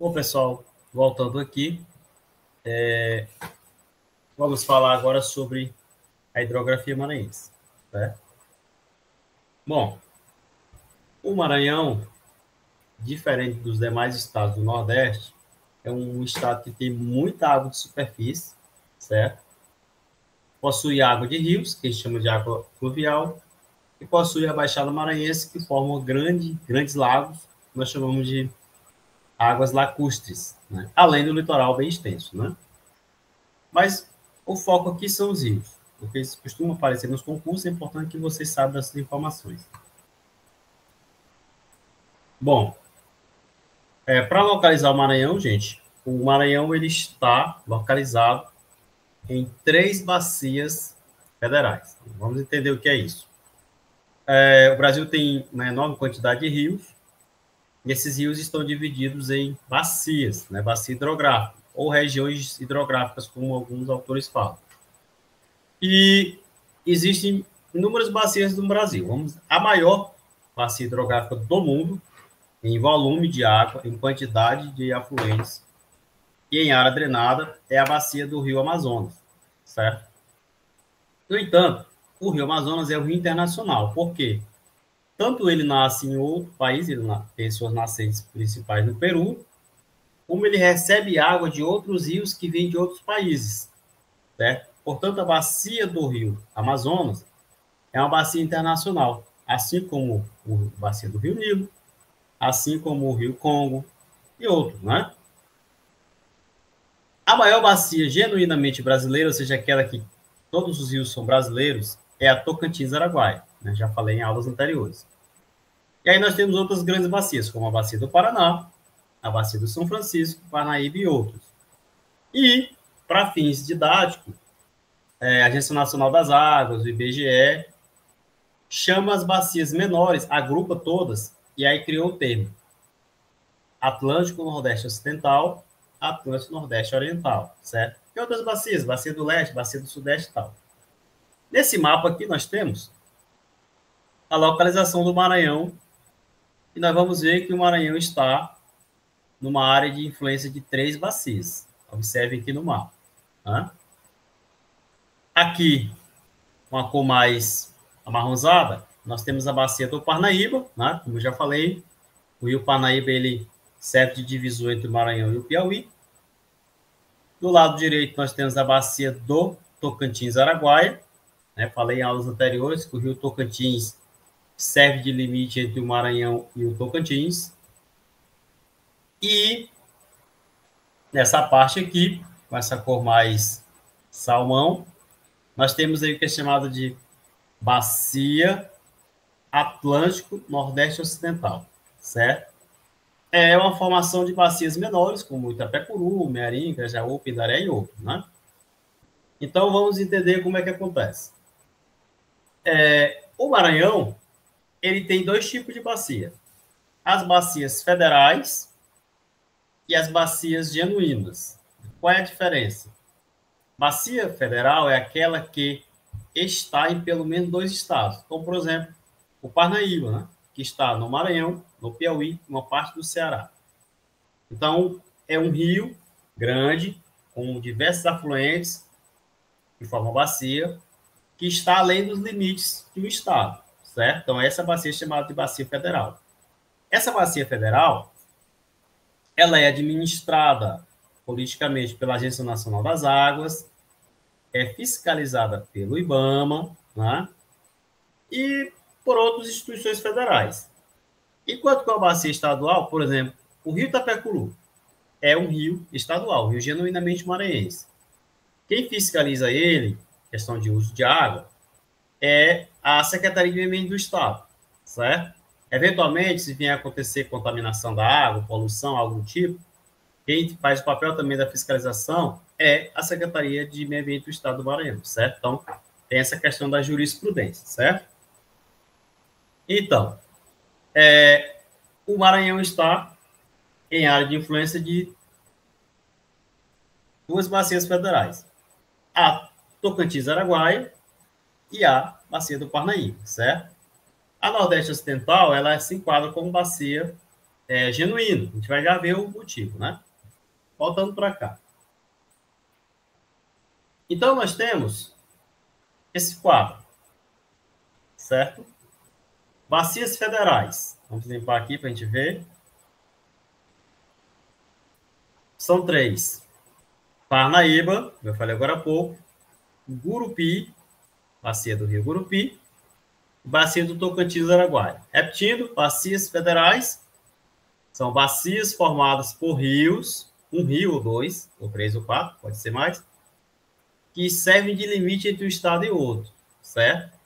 Bom, pessoal, voltando aqui, vamos falar agora sobre a hidrografia maranhense, né? Bom, o Maranhão, diferente dos demais estados do Nordeste, é um estado que tem muita água de superfície, certo? Possui água de rios, que a gente chama de água fluvial, e possui a Baixada Maranhense, que forma grandes lagos, que nós chamamos de águas lacustres, né? Além do litoral bem extenso, né? Mas o foco aqui são os rios, porque eles costumam aparecer nos concursos, é importante que vocês saibam dessas informações. Bom, para localizar o Maranhão, gente, o Maranhão ele está localizado em 3 bacias federais. Vamos entender o que é isso. O Brasil tem uma enorme quantidade de rios, e esses rios estão divididos em bacias, né, bacia hidrográfica, ou regiões hidrográficas, como alguns autores falam. E existem inúmeras bacias no Brasil. A maior bacia hidrográfica do mundo, em volume de água, em quantidade de afluentes e em área drenada, é a bacia do Rio Amazonas, certo? No entanto, o Rio Amazonas é o rio internacional. Por quê? Tanto ele nasce em outro país, ele tem suas nascentes principais no Peru, como ele recebe água de outros rios que vêm de outros países, certo? Portanto, a bacia do Rio Amazonas é uma bacia internacional, assim como a bacia do Rio Nilo, assim como o Rio Congo e outros, né? A maior bacia genuinamente brasileira, ou seja, aquela que todos os rios são brasileiros, é a Tocantins-Araguaia, né? Já falei em aulas anteriores. E aí nós temos outras grandes bacias, como a bacia do Paraná, a bacia do São Francisco, Parnaíba e outros. E, para fins didáticos, a Agência Nacional das Águas, o IBGE, chama as bacias menores, agrupa todas, e aí criou o termo Atlântico Nordeste Ocidental, Atlântico Nordeste Oriental, certo? E outras bacias, bacia do Leste, bacia do Sudeste e tal. Nesse mapa aqui nós temos a localização do Maranhão, e nós vamos ver que o Maranhão está numa área de influência de 3 bacias. Observe aqui no mapa. Né? Aqui, com a cor mais amarronzada, nós temos a bacia do Parnaíba, né? Como eu já falei, o rio Parnaíba ele serve de divisor entre o Maranhão e o Piauí. Do lado direito, nós temos a bacia do Tocantins-Araguaia. Né? Falei em aulas anteriores que o rio Tocantins serve de limite entre o Maranhão e o Tocantins. E nessa parte aqui, com essa cor mais salmão, nós temos aí o que é chamado de Bacia Atlântico Nordeste Ocidental, certo? É uma formação de bacias menores, como Itapecuru, Mearim, Grajaú, Pindaré e outros, né? Então, vamos entender como é que acontece. O Maranhão, ele tem 2 tipos de bacia. As bacias federais e as bacias genuínas. Qual é a diferença? Bacia federal é aquela que está em pelo menos 2 estados. Como, por exemplo, o Parnaíba, né? Que está no Maranhão, no Piauí, uma parte do Ceará. Então, é um rio grande, com diversos afluentes, que formam bacia, que está além dos limites do estado, certo? Então, essa bacia é chamada de bacia federal. Essa bacia federal, ela é administrada politicamente pela Agência Nacional das Águas, é fiscalizada pelo IBAMA, né? E por outras instituições federais. Enquanto que a bacia estadual, por exemplo, o Rio Itapecuru é um rio estadual, um rio genuinamente maranhense. Quem fiscaliza ele, questão de uso de água, é a Secretaria de Meio Ambiente do Estado, certo? Eventualmente, se vier a acontecer contaminação da água, poluição, algo do tipo, quem faz o papel também da fiscalização é a Secretaria de Meio Ambiente do Estado do Maranhão, certo? Então, tem essa questão da jurisprudência, certo? Então, o Maranhão está em área de influência de 2 bacias federais. A Tocantins-Araguaia e a bacia do Parnaíba, certo? A Nordeste Ocidental, ela se enquadra como bacia genuíno. A gente vai já ver o motivo, né? Voltando para cá. Então, nós temos esse quadro, certo? Bacias federais. Vamos limpar aqui para a gente ver. São 3. Parnaíba, eu falei agora há pouco. Gurupi, bacia do Rio Gurupi. Bacia do Tocantins-Araguaia. Repetindo, bacias federais são bacias formadas por rios, um rio ou dois, ou 3 ou 4, pode ser mais, que servem de limite entre um estado e outro, certo?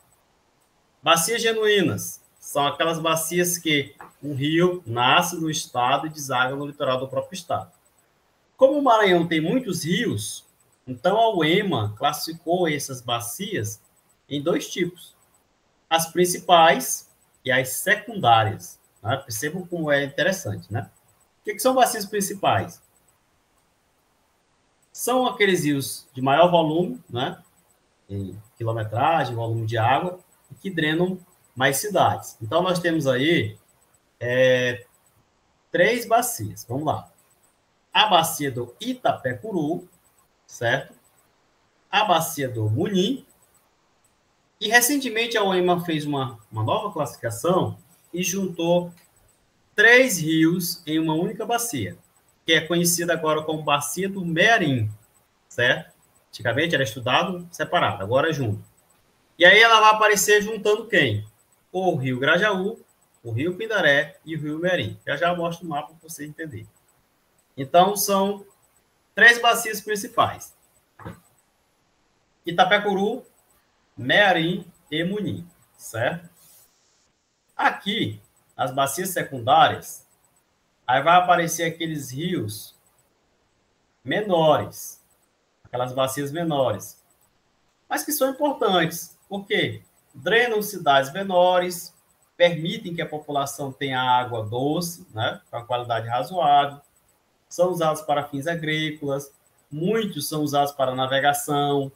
Bacias genuínas são aquelas bacias que um rio nasce no estado e deságua no litoral do próprio estado. Como o Maranhão tem muitos rios, então a UEMA classificou essas bacias em 2 tipos: as principais e as secundárias. Né? Percebam como é interessante, né? O que são bacias principais? São aqueles rios de maior volume, né? Em quilometragem, volume de água, que drenam mais cidades. Então, nós temos aí 3 bacias. Vamos lá. A bacia do Itapecuru, certo? A bacia do Munim. E, recentemente, a UEMA fez uma nova classificação e juntou 3 rios em uma única bacia, que é conhecida agora como bacia do Mearim, certo? Antigamente era estudado separado, agora é junto. E aí ela vai aparecer juntando quem? O Rio Grajaú, o Rio Pindaré e o Rio Mearim. Já mostro o mapa para você entender. Então, são 3 bacias principais: Itapecuru, Mearim e Munim, certo? Aqui, as bacias secundárias, aí vai aparecer aqueles rios menores, aquelas bacias menores, mas que são importantes. Por quê? Drenam cidades menores, permitem que a população tenha água doce, né, com qualidade razoável, são usados para fins agrícolas, muitos são usados para navegação,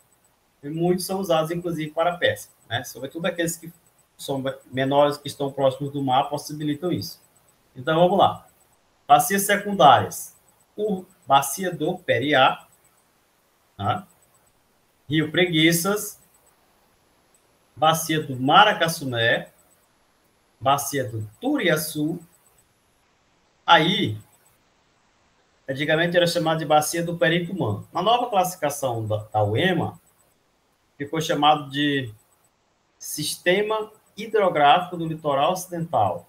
e muitos são usados, inclusive, para pesca, né? Sobretudo aqueles que são menores, que estão próximos do mar, possibilitam isso. Então, vamos lá. Bacias secundárias. O Bacia do Periá, tá? Rio Preguiças, Bacia do Maracaçumé, Bacia do Turiaçu. Aí, antigamente era chamado de Bacia do Pericumã. Na nova classificação da UEMA, ficou chamado de Sistema Hidrográfico do Litoral Ocidental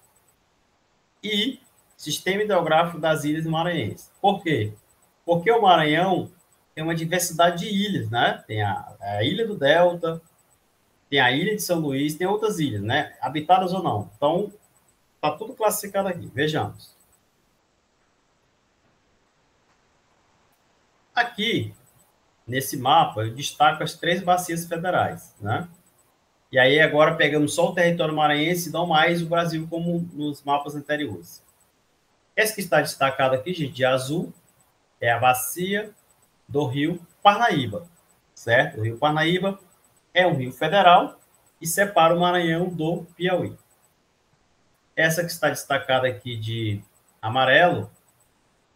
e Sistema Hidrográfico das Ilhas Maranhenses. Por quê? Porque o Maranhão tem uma diversidade de ilhas, né? Tem a Ilha do Delta, tem a Ilha de São Luís, tem outras ilhas, né? Habitadas ou não. Então, está tudo classificado aqui. Vejamos. Aqui, nesse mapa, eu destaco as 3 bacias federais, né? E aí, agora, pegamos só o território maranhense e não mais o Brasil, como nos mapas anteriores. Essa que está destacada aqui, gente, de azul, é a bacia do Rio Parnaíba, certo? O Rio Parnaíba é um rio federal e separa o Maranhão do Piauí. Essa que está destacada aqui de amarelo,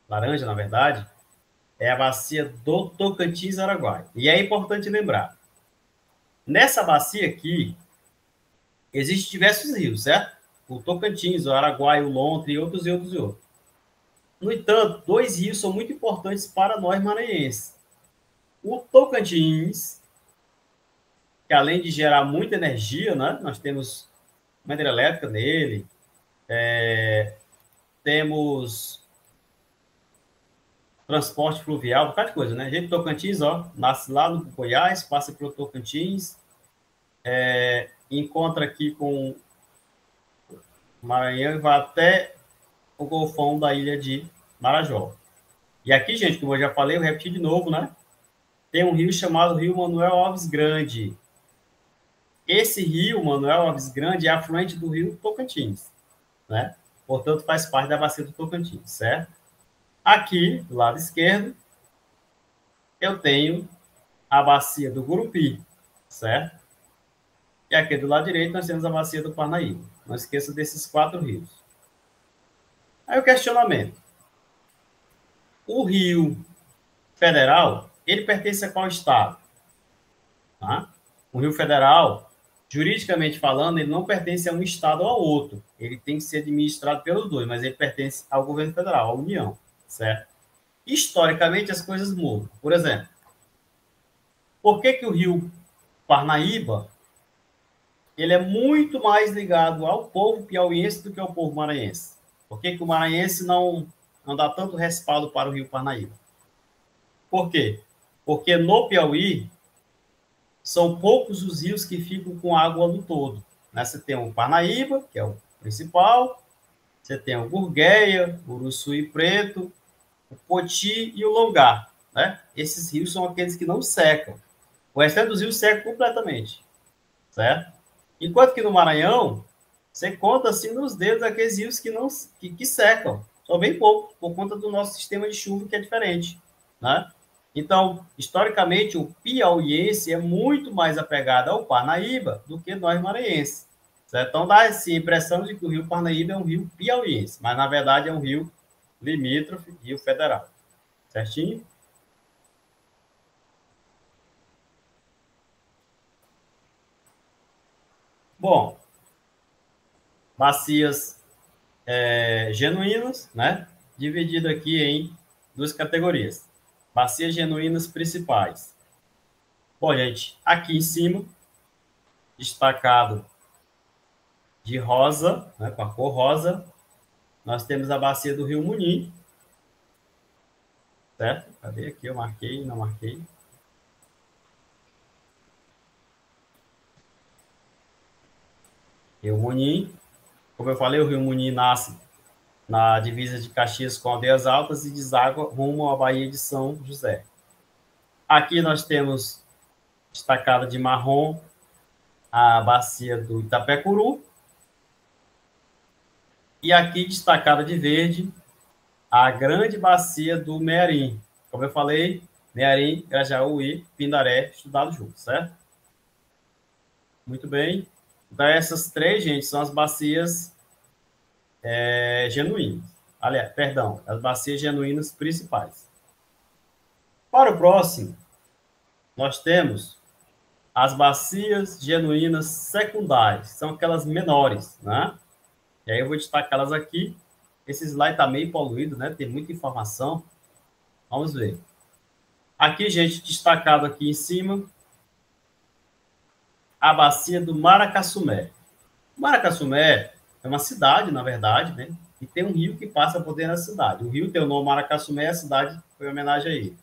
laranja, na verdade, é a bacia do Tocantins-Araguaia. E é importante lembrar, nessa bacia aqui, existem diversos rios, certo? O Tocantins, o Araguaia, o Lontre e outros, e outros, e outros. No entanto, 2 rios são muito importantes para nós maranhenses. O Tocantins, que além de gerar muita energia, né, nós temos uma hidrelétrica nele, temos transporte fluvial, um bocado de coisa, né? A gente, Tocantins, ó, nasce lá no Goiás, passa pelo Tocantins, encontra aqui com o Maranhão e vai até o Golfão da ilha de Marajó. E aqui, gente, como eu já falei, eu repeti de novo, né? Tem um rio chamado Rio Manuel Alves Grande. Esse rio, Manuel Alves Grande, é afluente do rio Tocantins, né? Portanto, faz parte da bacia do Tocantins, certo? Aqui, do lado esquerdo, eu tenho a bacia do Gurupi, certo? E aqui do lado direito nós temos a bacia do Parnaíba. Não esqueça desses 4 rios. Aí o questionamento. O Rio Federal, ele pertence a qual estado? Tá? O Rio Federal, juridicamente falando, ele não pertence a um estado ou a outro. Ele tem que ser administrado pelos dois, mas ele pertence ao governo federal, à União, certo? Historicamente, as coisas mudam. Por exemplo, por que que o Rio Parnaíba ele é muito mais ligado ao povo piauiense do que ao povo maranhense? Por que que o maranhense não dá tanto respaldo para o Rio Parnaíba? Por quê? Porque no Piauí, são poucos os rios que ficam com água no todo. Né? Você tem o Parnaíba, que é o principal, você tem o Gurgueia, o Uruçuí Preto, o Poti e o Longar. Né? Esses rios são aqueles que não secam. O restante dos rios seca completamente, certo? Enquanto que no Maranhão, você conta assim nos dedos aqueles rios que não que secam, só bem pouco, por conta do nosso sistema de chuva que é diferente, né? Então, historicamente, o piauiense é muito mais apegado ao Parnaíba do que nós maranhenses, certo? Então, dá essa impressão de que o rio Parnaíba é um rio piauiense, mas, na verdade, é um rio limítrofe, rio federal, certinho? Bom, bacias genuínas, né? Dividido aqui em duas categorias. Bacias genuínas principais. Bom, gente, aqui em cima, destacado de rosa, né, com a cor rosa, nós temos a bacia do Rio Munim, certo? Cadê aqui? Eu marquei, não marquei. Rio Munim. Como eu falei, o Rio Munim nasce na divisa de Caxias com Aldeias Altas e deságua rumo à Baía de São José. Aqui nós temos destacado de marrom a bacia do Itapecuru, e aqui destacada de verde a grande bacia do Mearim. Como eu falei, Mearim, Grajaú e Pindaré estudados juntos, certo? Muito bem. Então, essas três, gente, são as bacias genuínas. Aliás, perdão, as bacias genuínas principais. Para o próximo, nós temos as bacias genuínas secundárias, são aquelas menores, né? E aí eu vou destacá-las aqui. Esse slide está meio poluído, né? Tem muita informação. Vamos ver. Aqui, gente, destacado aqui em cima, a bacia do Maracassumé. Maracassumé é uma cidade, na verdade, né? E tem um rio que passa por dentro da cidade. O rio tem o nome Maracassumé, a cidade foi em homenagem a ele.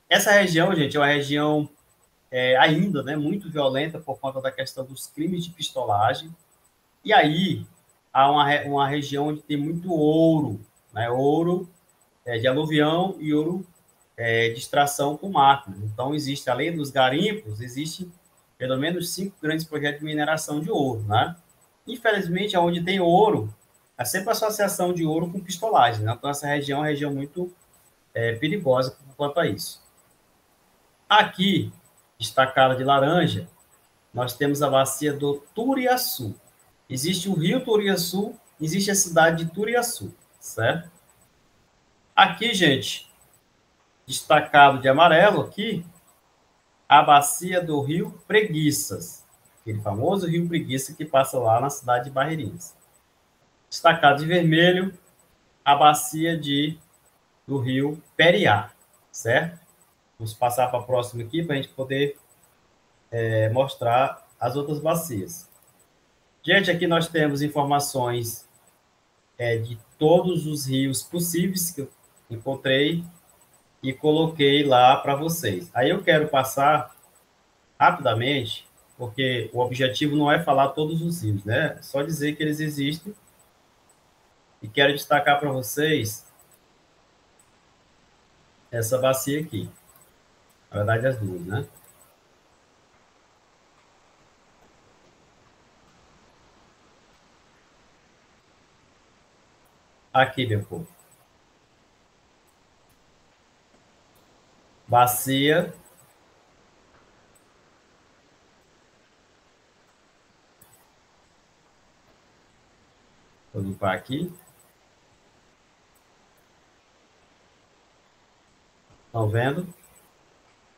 Essa região, gente, é uma região ainda, né, muito violenta por conta da questão dos crimes de pistolagem. E aí há uma região onde tem muito ouro, né? Ouro de aluvião e ouro de extração com máquina. Então, existe, além dos garimpos, existe pelo menos 5 grandes projetos de mineração de ouro, né? Infelizmente, onde tem ouro, há sempre associação de ouro com pistolagem, né? Então, essa região é uma região muito perigosa quanto a isso. Aqui, destacada de laranja, nós temos a bacia do Turiaçu. Existe o rio Turiaçu, existe a cidade de Turiaçu, certo? Aqui, gente, destacado de amarelo aqui, a bacia do Rio Preguiças, aquele famoso Rio Preguiça que passa lá na cidade de Barreirinhas. Destacado de vermelho, a bacia do Rio Periá, certo? Vamos passar para a próxima aqui para a gente poder mostrar as outras bacias. Gente, aqui nós temos informações de todos os rios possíveis que eu encontrei e coloquei lá para vocês. Aí eu quero passar rapidamente, porque o objetivo não é falar todos os rios, né? É só dizer que eles existem. E quero destacar para vocês essa bacia aqui. Na verdade, as duas, né? Aqui, meu povo. Bacia. Vou limpar aqui. Estão vendo?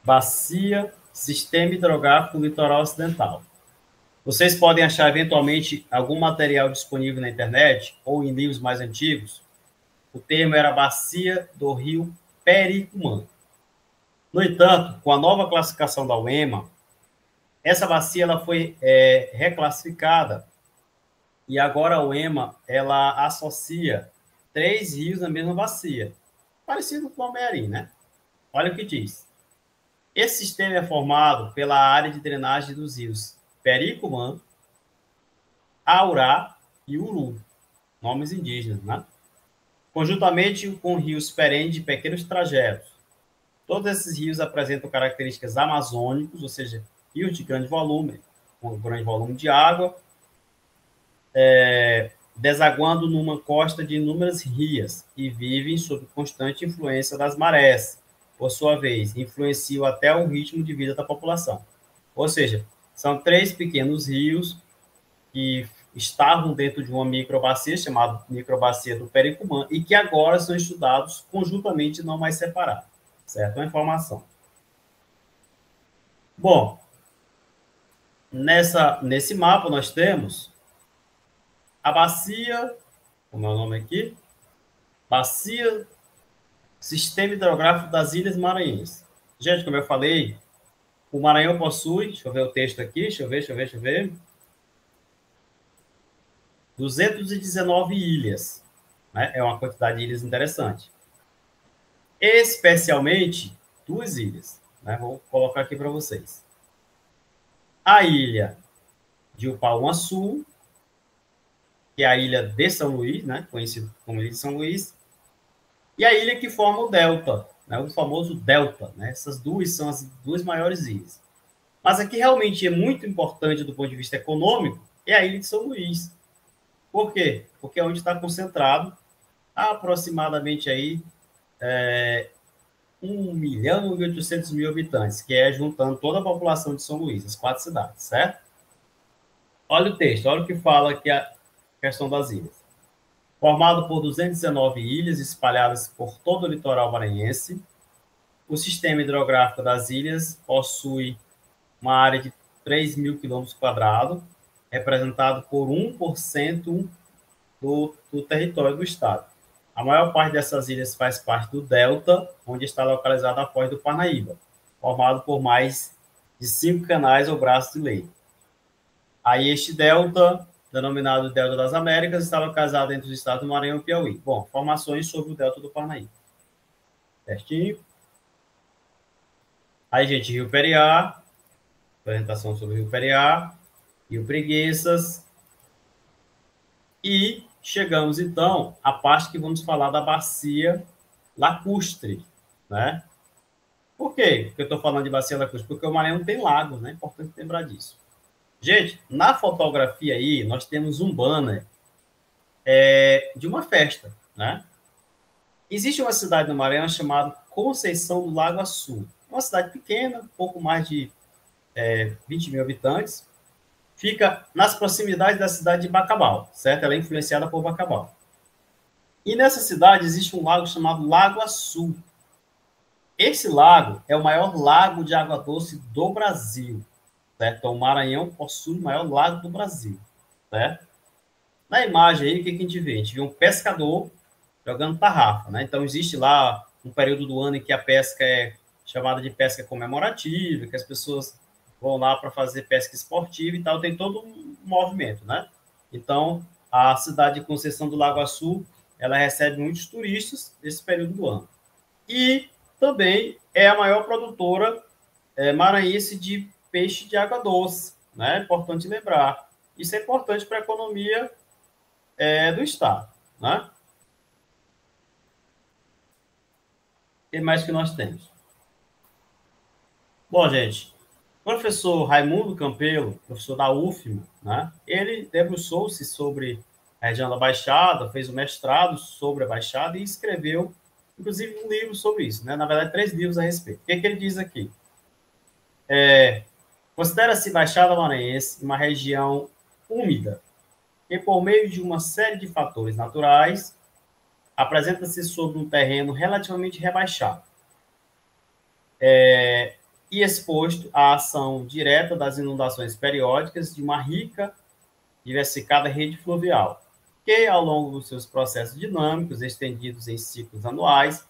Bacia, Sistema Hidrográfico Litoral Ocidental. Vocês podem achar, eventualmente, algum material disponível na internet ou em livros mais antigos. O termo era Bacia do Rio Pericumã. No entanto, com a nova classificação da UEMA, essa bacia ela foi reclassificada e agora a UEMA ela associa 3 rios na mesma bacia, parecido com o Mearim, né? Olha o que diz. Esse sistema é formado pela área de drenagem dos rios Pericumã, Aurá e Uru, nomes indígenas, né? Conjuntamente com rios perenes de pequenos trajetos. Todos esses rios apresentam características amazônicas, ou seja, rios de grande volume, com grande volume de água, desaguando numa costa de inúmeras rias e vivem sob constante influência das marés. Por sua vez, influenciam até o ritmo de vida da população. Ou seja, são 3 pequenos rios que estavam dentro de uma microbacia, chamada microbacia do Pericumã, e que agora são estudados conjuntamente, não mais separados. Certo? Uma informação. Bom, nesse mapa nós temos a bacia, como é o nome aqui? Bacia Sistema Hidrográfico das Ilhas Maranhenses. Gente, como eu falei, o Maranhão possui, deixa eu ver o texto aqui, deixa eu ver, 219 ilhas. Né? É uma quantidade de ilhas interessante. Especialmente 2 ilhas. Né? Vou colocar aqui para vocês. A ilha de Upauaçu, que é a ilha de São Luís, né? Conhecido como Ilha de São Luís, e a ilha que forma o delta, né? O famoso delta. Né? Essas 2 são as 2 maiores ilhas. Mas aqui realmente é muito importante do ponto de vista econômico é a ilha de São Luís. Por quê? Porque é onde está concentrado aproximadamente aí 1.800.000 habitantes, que é juntando toda a população de São Luís, as 4 cidades, certo? Olha o texto, olha o que fala aqui a questão das ilhas. Formado por 219 ilhas espalhadas por todo o litoral maranhense, o sistema hidrográfico das ilhas possui uma área de 3.000 km², representado por 1% do território do estado. A maior parte dessas ilhas faz parte do delta, onde está localizada a Foz do Parnaíba, formado por mais de 5 canais ou braços de leito. Aí este delta, denominado Delta das Américas, está localizado entre os estados do Maranhão e Piauí. Bom, informações sobre o delta do Parnaíba. Certinho? Aí, gente, Rio Periá, apresentação sobre o Rio Periá, Rio Preguiças, e chegamos, então, à parte que vamos falar da bacia lacustre, né? Por quê que eu estou falando de bacia lacustre? Porque o Maranhão tem lagos, né? É importante lembrar disso. Gente, na fotografia aí, nós temos um banner de uma festa, né? Existe uma cidade no Maranhão chamada Conceição do Lago Açu. Uma cidade pequena, pouco mais de 20 mil habitantes. Fica nas proximidades da cidade de Bacabal, certo? Ela é influenciada por Bacabal. E nessa cidade existe um lago chamado Lago Açu. Esse lago é o maior lago de água doce do Brasil, certo? Então, o Maranhão possui o maior lago do Brasil, certo? Na imagem aí, o que a gente vê? A gente vê um pescador jogando tarrafa, né? Então, existe lá um período do ano em que a pesca é chamada de pesca comemorativa, que as pessoas vão lá para fazer pesca esportiva e tal, tem todo um movimento, né? Então, a cidade de Conceição do Lago Açu, ela recebe muitos turistas nesse período do ano. E também é a maior produtora maranhense de peixe de água doce, né? É importante lembrar. Isso é importante para a economia do estado, né? O que mais que nós temos? Bom, gente, o professor Raimundo Campelo, professor da UFMA, né? Ele debruçou-se sobre a região da Baixada, fez um mestrado sobre a Baixada e escreveu, inclusive, um livro sobre isso, né? Na verdade, 3 livros a respeito. O que ele diz aqui? Considera-se Baixada Maranhense uma região úmida, que, por meio de uma série de fatores naturais, apresenta-se sobre um terreno relativamente rebaixado. e exposto à ação direta das inundações periódicas de uma rica, diversificada rede fluvial, que, ao longo dos seus processos dinâmicos, estendidos em ciclos anuais,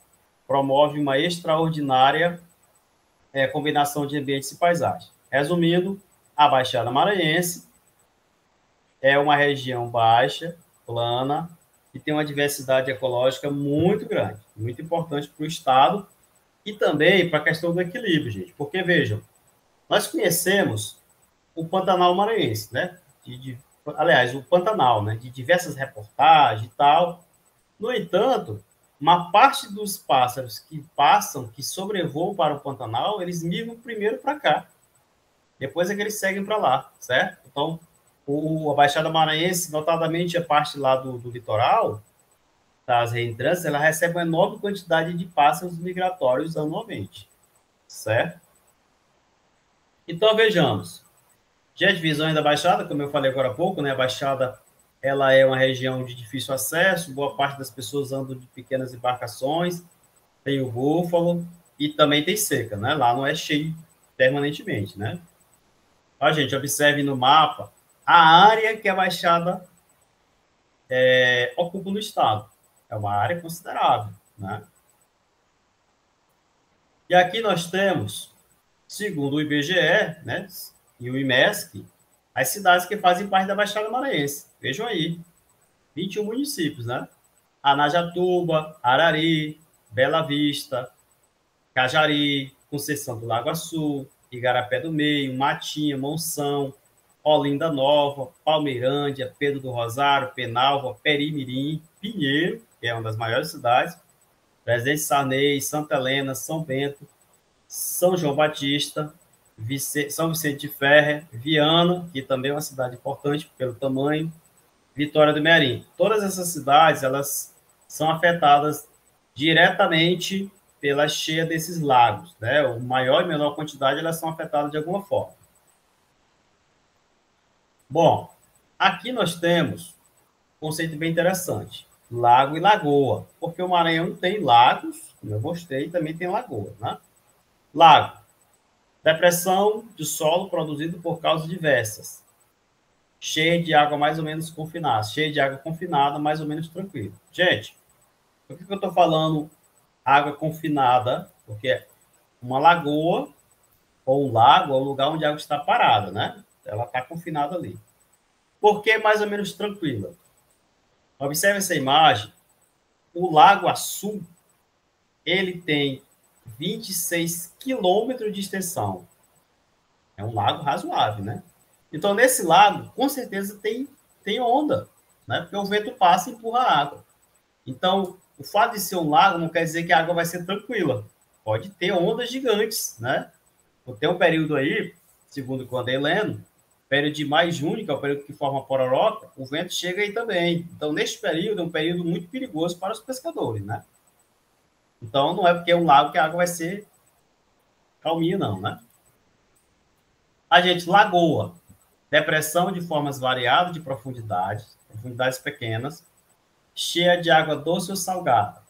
promove uma extraordinária combinação de ambientes e paisagens. Resumindo, a Baixada Maranhense é uma região baixa, plana, e tem uma diversidade ecológica muito grande, muito importante para o Estado e também para a questão do equilíbrio, gente. Porque, vejam, nós conhecemos o Pantanal Maranhense, né? Aliás, o Pantanal, né? De diversas reportagens e tal. No entanto, uma parte dos pássaros que passam, que sobrevoam para o Pantanal, eles migram primeiro para cá. Depois é que eles seguem para lá, certo? Então, a Baixada Maranhense, notadamente a parte lá do litoral, das reentrantes, ela recebe uma enorme quantidade de pássaros migratórios anualmente, certo? Então, vejamos. Já as divisões da Baixada, como eu falei agora há pouco, né? A Baixada, ela é uma região de difícil acesso, boa parte das pessoas andam de pequenas embarcações, tem o búfalo e também tem seca, né? Lá não é cheio permanentemente, né? Ó, gente, observe no mapa a área que a Baixada ocupa no estado. É uma área considerável, né? E aqui nós temos, segundo o IBGE, né, e o IMESC, as cidades que fazem parte da Baixada Maranhense. Vejam aí, 21 municípios, né? Anajatuba, Arari, Bela Vista, Cajari, Conceição do Lago Açu, Igarapé do Meio, Matinha, Monção, Olinda Nova, Palmeirândia, Pedro do Rosário, Penalva, Perimirim, Pinheiro, que é uma das maiores cidades, Presidente Sarney, Santa Helena, São Bento, São João Batista, São Vicente de Ferre, Viana, que também é uma cidade importante pelo tamanho, Vitória do Mearim. Todas essas cidades, elas são afetadas diretamente pela cheia desses lagos, né? O maior e menor quantidade, elas são afetadas de alguma forma. Bom, aqui nós temos um conceito bem interessante, lago e lagoa, porque o Maranhão tem lagos, como eu mostrei, também tem lagoa, né? Lago, depressão de solo produzido por causas diversas, cheia de água mais ou menos confinada, cheia de água confinada, mais ou menos tranquila. Gente, por que eu estou falando água confinada? Porque uma lagoa ou um lago é um lugar onde a água está parada, né? Ela está confinada ali. Por que mais ou menos tranquila? Observe essa imagem. O Lago Açu, ele tem 26 quilômetros de extensão. É um lago razoável, né? Então, nesse lago, com certeza tem onda, né? Porque o vento passa e empurra a água. Então, o fato de ser um lago não quer dizer que a água vai ser tranquila. Pode ter ondas gigantes, né? Tem um período aí, segundo o andei lendo, período de maio e junho, que é o período que forma a pororoca, o vento chega aí também. Então, neste período, é um período muito perigoso para os pescadores, né? Então, não é porque é um lago que a água vai ser calminha, não, né? A gente, lagoa, depressão de formas variadas de profundidades pequenas, cheia de água doce ou salgada.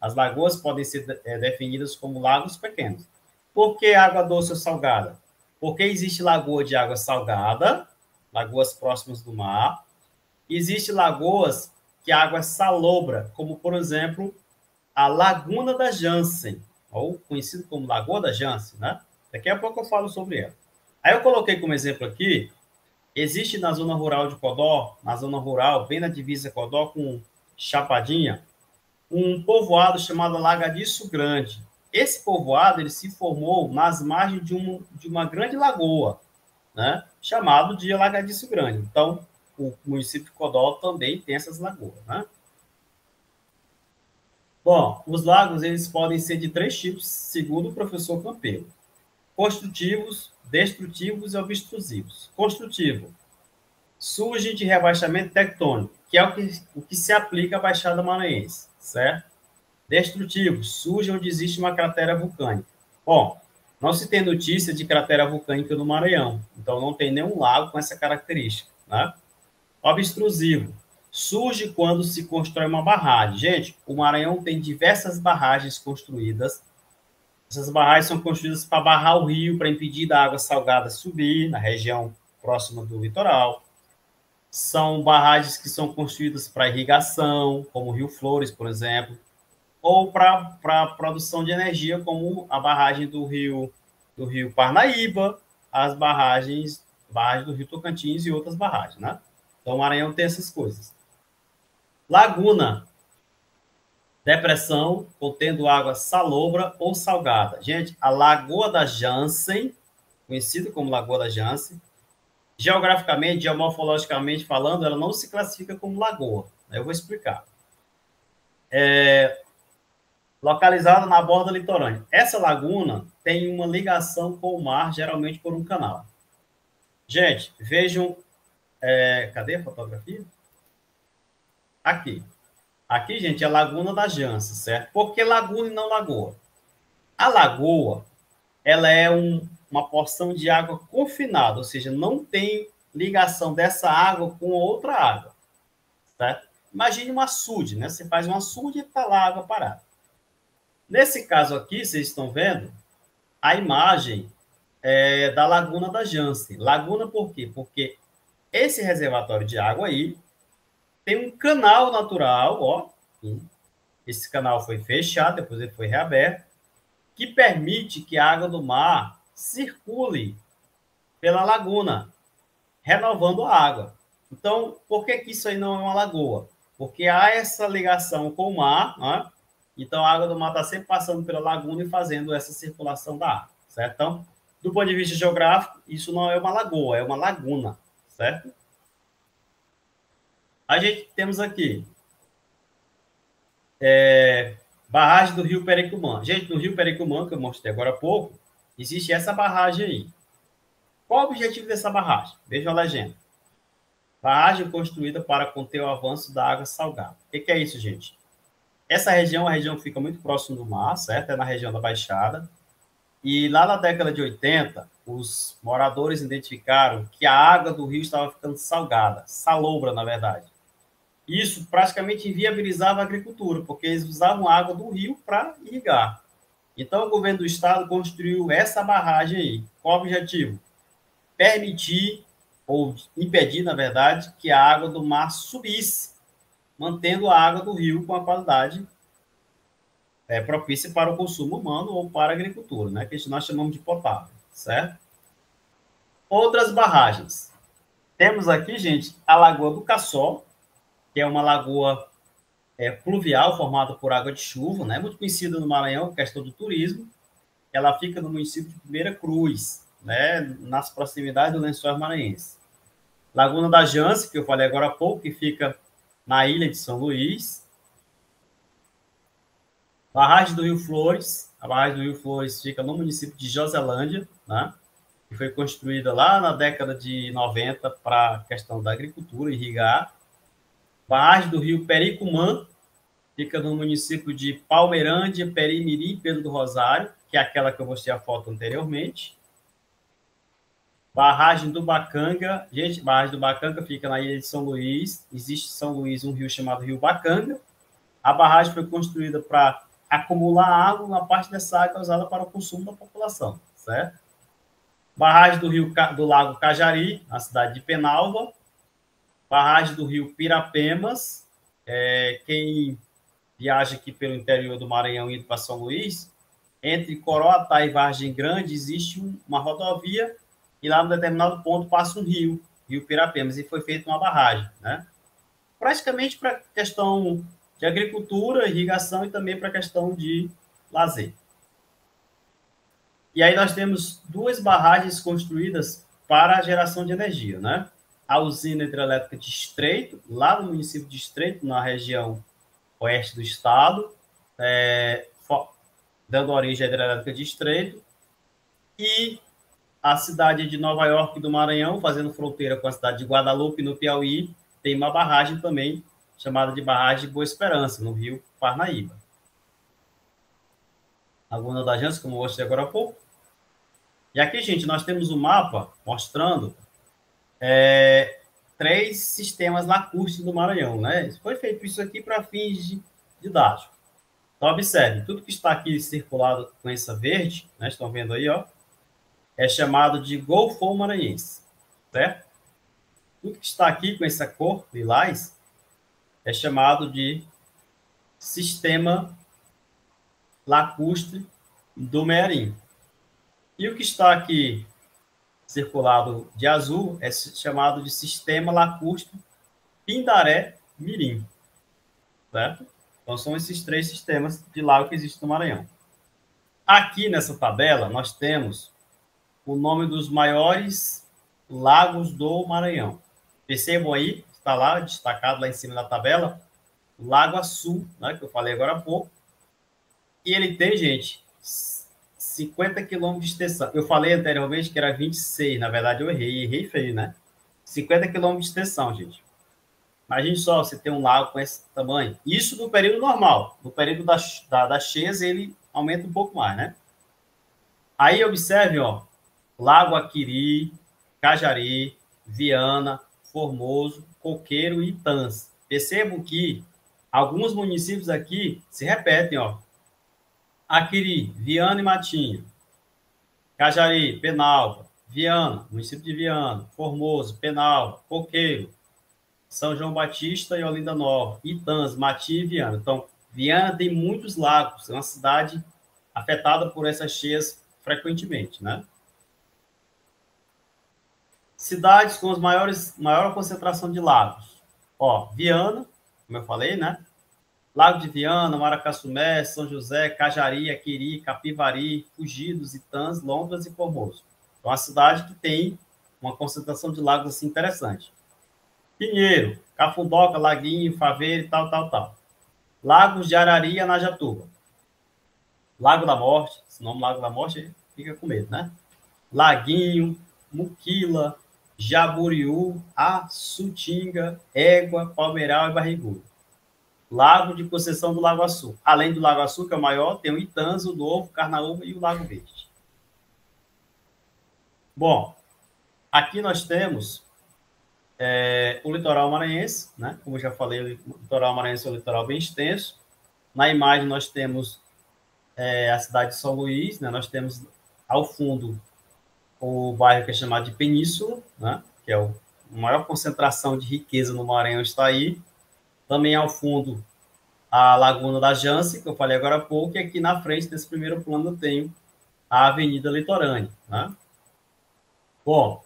As lagoas podem ser definidas como lagos pequenos. Por que água doce ou salgada? Porque existe lagoa de água salgada, lagoas próximas do mar, e existe lagoas que a água é salobra, como, por exemplo, a Laguna da Jansen, ou conhecido como Lagoa da Jansen, né? Daqui a pouco eu falo sobre ela. Aí eu coloquei como exemplo aqui, existe na zona rural de Codó, na zona rural, bem na divisa Codó com Chapadinha, um povoado chamado Lagadiço Grande. Esse povoado ele se formou nas margens de uma grande lagoa, né? Chamado de Lagadiço Grande. Então, o município de Codó também tem essas lagoas, né? Bom, os lagos eles podem ser de três tipos, segundo o professor Campelo: construtivos, destrutivos e obstrusivos. Construtivo surge de rebaixamento tectônico, que é o que se aplica à Baixada Maranhense, certo? Destrutivo surge onde existe uma cratera vulcânica. Bom, não se tem notícia de cratera vulcânica no Maranhão, então não tem nenhum lago com essa característica, né? Obstrusivo surge quando se constrói uma barragem. Gente, o Maranhão tem diversas barragens construídas, Essas barragens são construídas para barrar o rio, para impedir da água salgada subir na região próxima do litoral. São barragens que são construídas para irrigação, como o Rio Flores, por exemplo, ou para produção de energia, como a barragem do rio Parnaíba, as barragens do Rio Tocantins e outras barragens, né? Então, o Maranhão tem essas coisas. Laguna, depressão contendo água salobra ou salgada. Gente, a Lagoa da Jansen, conhecida como Lagoa da Jansen, geograficamente, geomorfologicamente falando, ela não se classifica como lagoa. Eu vou explicar. Localizada na borda litorânea. Essa laguna tem uma ligação com o mar, geralmente por um canal. Gente, vejam. Cadê a fotografia? Aqui. Aqui, gente, é a Laguna da Jansen, certo? Por que laguna e não lagoa? A lagoa, ela é uma porção de água confinada, ou seja, não tem ligação dessa água com outra água, certo? Imagine um açude, né? Você faz um açude e está lá a água parada. Nesse caso aqui, vocês estão vendo a imagem da Laguna da Jansen. Laguna por quê? Porque esse reservatório de água aí tem um canal natural, ó. Esse canal foi fechado, depois ele foi reaberto, que permite que a água do mar circule pela laguna, renovando a água. Então, por que isso aí não é uma lagoa? Porque há essa ligação com o mar, né? Então a água do mar está sempre passando pela laguna e fazendo essa circulação da água, certo? Então, do ponto de vista geográfico, isso não é uma lagoa, é uma laguna, certo? A gente temos aqui barragem do Rio Pericumã. Gente, no Rio Pericumã, que eu mostrei agora há pouco, existe essa barragem aí. Qual o objetivo dessa barragem? Veja a legenda. Barragem construída para conter o avanço da água salgada. O que é isso, gente? Essa região, a região fica muito próximo do mar, certo? É na região da Baixada. E lá na década de 80, os moradores identificaram que a água do rio estava ficando salgada, salobra, na verdade. Isso praticamente inviabilizava a agricultura, porque eles usavam a água do rio para irrigar. Então, o governo do estado construiu essa barragem aí. Qual o objetivo? Permitir, ou impedir, na verdade, que a água do mar subisse, mantendo a água do rio com a qualidade propícia para o consumo humano ou para a agricultura, né? Que nós chamamos de potável, certo? Outras barragens. Temos aqui, gente, a Lagoa do Cassó, que é uma lagoa pluvial formada por água de chuva, né? Muito conhecida no Maranhão, questão do turismo. Ela fica no município de Primeira Cruz, né? Nas proximidades do Lençóis Maranhenses. Laguna da Jansen, que eu falei agora há pouco, que fica na ilha de São Luís. Barragem do Rio Flores. A barragem do Rio Flores fica no município de Joselândia, né? Que foi construída lá na década de 90 para a questão da agricultura, irrigar. Barragem do Rio Pericumã, fica no município de Palmeirândia, Perimirim, Pedro do Rosário, que é aquela que eu mostrei a foto anteriormente. Barragem do Bacanga. Gente, barragem do Bacanga fica na ilha de São Luís. Existe em São Luís um rio chamado Rio Bacanga. A barragem foi construída para acumular água, uma parte dessa água é usada para o consumo da população, certo? Barragem do Lago Cajari, na cidade de Penalva. Barragem do Rio Pirapemas. Quem viaja aqui pelo interior do Maranhão indo para São Luís, entre Coroatá e Vargem Grande existe uma rodovia e lá, num determinado ponto, passa um rio Pirapemas, e foi feita uma barragem, né? Praticamente para questão de agricultura, irrigação e também para questão de lazer. E aí nós temos duas barragens construídas para a geração de energia, né? A usina hidrelétrica de Estreito, lá no município de Estreito, na região oeste do estado, dando origem à hidrelétrica de Estreito, e a cidade de Nova York do Maranhão, fazendo fronteira com a cidade de Guadalupe, no Piauí, tem uma barragem também, chamada de Barragem Boa Esperança, no rio Parnaíba. Laguna da Jansen, como eu mostrei agora há pouco. E aqui, gente, nós temos um mapa mostrando 3 sistemas lacustres do Maranhão, né? Foi feito isso aqui para fins didáticos. Então, observe, tudo que está aqui circulado com essa verde, né, estão vendo aí, ó, é chamado de Golfão Maranhense, certo? Tudo que está aqui com essa cor lilás é chamado de Sistema Lacustre do Mearim. E o que está aqui circulado de azul é chamado de Sistema Lacustre Pindaré Mirim, certo? Então, são esses três sistemas de lago que existem no Maranhão. Aqui nessa tabela, nós temos o nome dos maiores lagos do Maranhão. Percebam aí, está lá, destacado lá em cima da tabela, o Lago Açu, né, que eu falei agora há pouco. E ele tem, gente, 50 quilômetros de extensão. Eu falei anteriormente que era 26, na verdade eu errei feio, né? 50 quilômetros de extensão, gente. Imagine só, você tem um lago com esse tamanho. Isso no período normal. No período das cheias, ele aumenta um pouco mais, né? Aí, observe, ó, Lago Aquiri, Cajari, Viana, Formoso, Coqueiro e Itãs. Percebam que alguns municípios aqui se repetem, ó. Aquiri, Viana e Matinho. Cajari, Penalva. Viana, município de Viana. Formoso, Penalva. Coqueiro, São João Batista e Olinda Nova. Itãs, Matinho e Viana. Então, Viana tem muitos lagos. É uma cidade afetada por essas cheias frequentemente, né? Cidades com maior concentração de lagos. Ó, Viana, como eu falei, né? Lago de Viana, Maracaçumé, São José, Cajari, Aquiri, Capivari, Fugidos, Itãs, Lontras e Formoso. Então, é uma cidade que tem uma concentração de lagos assim interessante. Pinheiro, Cafundoca, Laguinho, Faveiro e tal. Lagos de Arari e Anajatuba. Lago da Morte, esse nome Lago da Morte fica com medo, né? Laguinho, Muquila, Jaburiú, Açutinga, Égua, Palmeiral e Barrigudo. Lago de Conceição do Lago Açu. Além do Lago Açu, que é o maior, tem o Itãs, o Novo, Carnaúba e o Lago Verde. Bom, aqui nós temos o litoral maranhense, né? Como eu já falei, o litoral maranhense é um litoral bem extenso. Na imagem nós temos a cidade de São Luís, né? Nós temos ao fundo o bairro que é chamado de Península, né? Que é a maior concentração de riqueza no Maranhão está aí. Também ao fundo a Laguna da Jance, que eu falei agora há pouco, e aqui na frente desse primeiro plano eu tenho a Avenida Litorânea, né? Bom,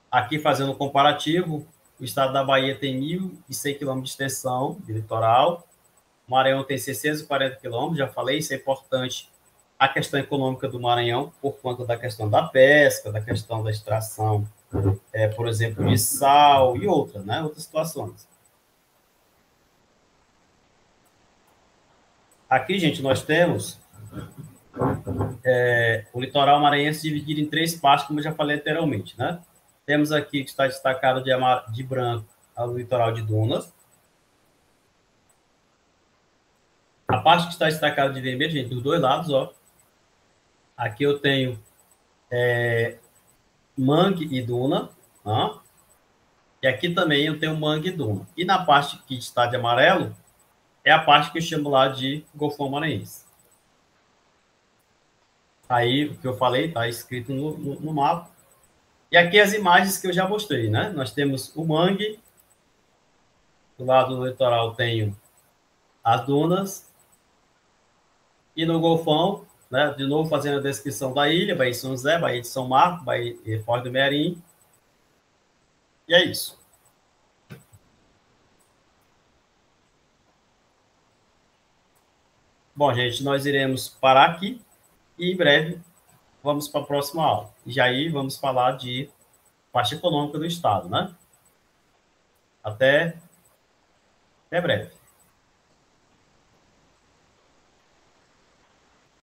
aqui fazendo um comparativo, o estado da Bahia tem 1.100 quilômetros de extensão de litoral, o Maranhão tem 640 quilômetros, já falei, isso é importante, a questão econômica do Maranhão, por conta da questão da pesca, da questão da extração, por exemplo, de sal e outras, né? Outras situações. Aqui, gente, nós temos o litoral maranhense dividido em três partes, como eu já falei anteriormente, né? Temos aqui que está destacado de branco o litoral de Dunas. A parte que está destacada de vermelho, gente, dos dois lados, ó. Aqui eu tenho mangue e duna, ó. E aqui também eu tenho mangue e duna. E na parte que está de amarelo, é a parte que eu chamo lá de Golfão Maranhense. Aí, o que eu falei, está escrito no mapa. E aqui as imagens que eu já mostrei, né? Nós temos o mangue, do lado do litoral tenho as dunas, e no Golfão, né? De novo fazendo a descrição da ilha, Baía de São José, Baía de São Marcos, Baía de Foz do Mearim. E é isso. Bom, gente, nós iremos parar aqui e em breve vamos para a próxima aula. E já aí vamos falar de parte econômica do Estado, né? Até breve.